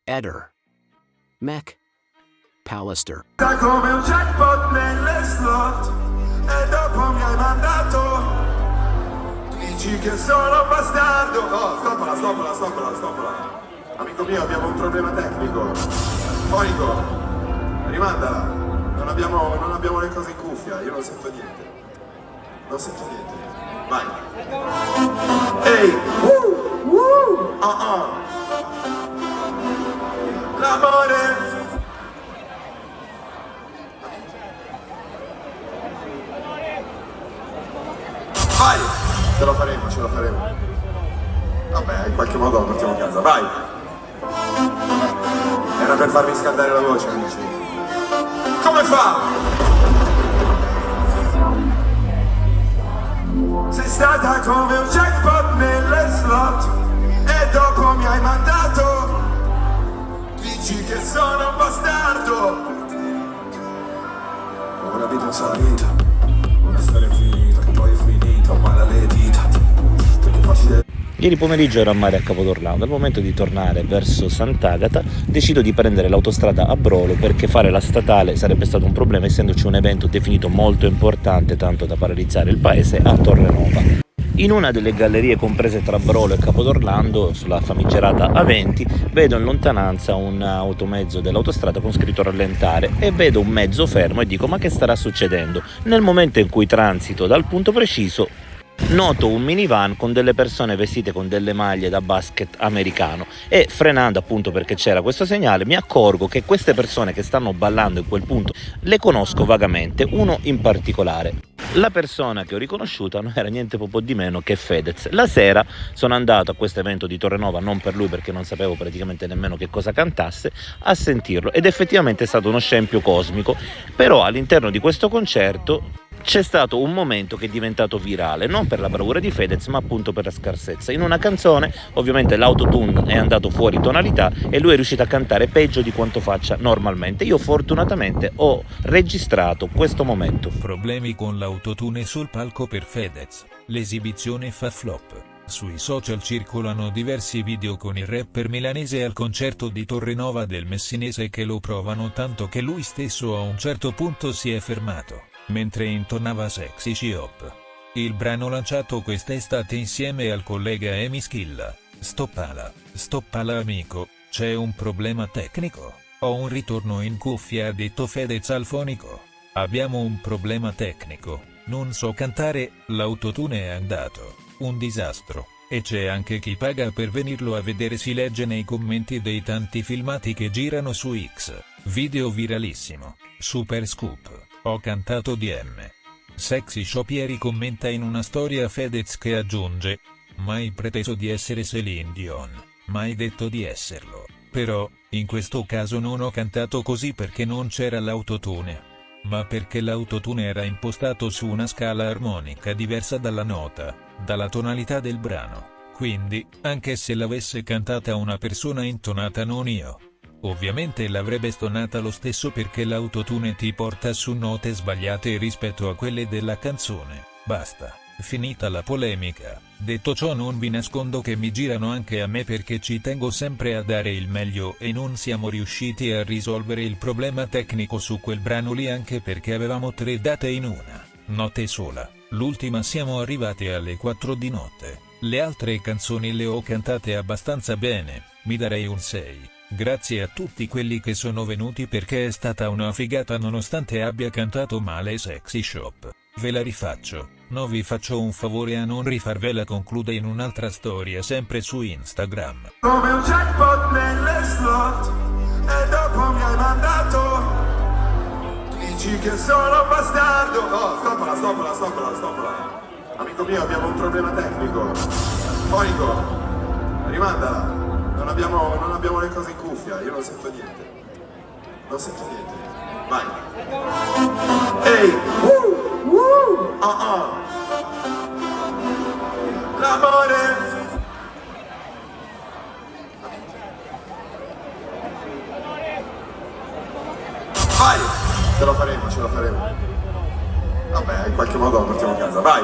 Eder, Mac, Pallister. Come un jackpot nelle slot e dopo mi hai mandato. Dici che sono bastardo. Oh, stoppola. Amico mio, abbiamo un problema tecnico. Fonico, rimandala. Non abbiamo le cose in cuffia, io non sento niente. Vai. Ehi! L'amore! Vai! Ce la faremo. Vabbè, in qualche modo la portiamo a casa, vai! Era per farmi scaldare la voce, amici. Come fa? Sei stata come un jackpot nelle slot e dopo mi hai mandato. Dici che sono un bastardo. Ho una vita in salita, una storia finita, che poi è finita, male alle dita. Perché facile. Ieri pomeriggio ero a mare a Capodorlando. Al momento di tornare verso Sant'Agata decido di prendere l'autostrada a Brolo perché fare la statale sarebbe stato un problema, essendoci un evento definito molto importante, tanto da paralizzare il paese, a Torrenova. In una delle gallerie comprese tra Brolo e Capodorlando, sulla famigerata A20, vedo in lontananza un automezzo dell'autostrada con scritto rallentare e vedo un mezzo fermo e dico: ma che starà succedendo? Nel momento in cui transito dal punto preciso, noto un minivan con delle persone vestite con delle maglie da basket americano e, frenando appunto perché c'era questo segnale, mi accorgo che queste persone che stanno ballando in quel punto le conosco vagamente, uno in particolare. La persona che ho riconosciuta non era niente proprio di meno che Fedez. La sera sono andato a questo evento di Torrenova, non per lui perché non sapevo praticamente nemmeno che cosa cantasse, a sentirlo, ed effettivamente è stato uno scempio cosmico. Però all'interno di questo concerto c'è stato un momento che è diventato virale, non per la bravura di Fedez ma appunto per la scarsezza. In una canzone ovviamente l'autotune è andato fuori tonalità e lui è riuscito a cantare peggio di quanto faccia normalmente. Io fortunatamente ho registrato questo momento. Problemi con l'autotune sul palco per Fedez, l'esibizione fa flop. Sui social circolano diversi video con il rapper milanese al concerto di Torrenova del Messinese che lo provano tanto che lui stesso a un certo punto si è fermato mentre intonava Sexy Shop. Il brano lanciato quest'estate insieme al collega Emi Schilla. Stoppala amico, c'è un problema tecnico. Ho un ritorno in cuffia, ha detto Fedez al Fonico. Abbiamo un problema tecnico, non so cantare, l'autotune è andato, un disastro. E c'è anche chi paga per venirlo a vedere, si legge nei commenti dei tanti filmati che girano su X. Video viralissimo. Super scoop. Ho cantato DM. Sexy Shop. Ieri commenta in una storia Fedez che aggiunge: mai preteso di essere Celine Dion, mai detto di esserlo. Però, in questo caso non ho cantato così perché non c'era l'autotune, ma perché l'autotune era impostato su una scala armonica diversa dalla nota, dalla tonalità del brano. Quindi, anche se l'avesse cantata una persona intonata, non io, ovviamente l'avrebbe stonata lo stesso perché l'autotune ti porta su note sbagliate rispetto a quelle della canzone. Basta, finita la polemica. Detto ciò, non vi nascondo che mi girano anche a me perché ci tengo sempre a dare il meglio e non siamo riusciti a risolvere il problema tecnico su quel brano lì, anche perché avevamo 3 date in una notte sola. L'ultima siamo arrivati alle 4 di notte. Le altre canzoni le ho cantate abbastanza bene, mi darei un 6. Grazie a tutti quelli che sono venuti perché è stata una figata nonostante abbia cantato male Sexy Shop. Ve la rifaccio, no, vi faccio un favore a non rifarvela, conclude in un'altra storia sempre su Instagram. Come un jackpot nelle slot e dopo mi hai mandato. Dici che sono bastardo. Oh, stoppola. Amico mio, abbiamo un problema tecnico. Fonico, rimandala. Non abbiamo le cose in cuffia, io non sento niente. Vai. Ehi! L'amore! Vai! Ce la faremo. Vabbè, in qualche modo la portiamo a casa, vai!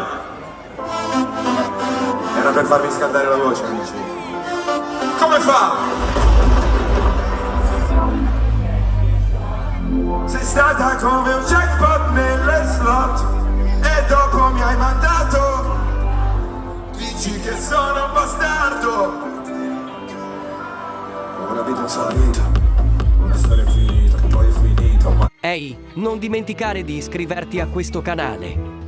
Era per farmi scaldare la voce, amici. Come fa? come un jackpot nelle slot e dopo mi hai mandato. Dici che sono un bastardo. Una vita in salita, una storia finita che poi è finita. Ehi, non dimenticare di iscriverti a questo canale.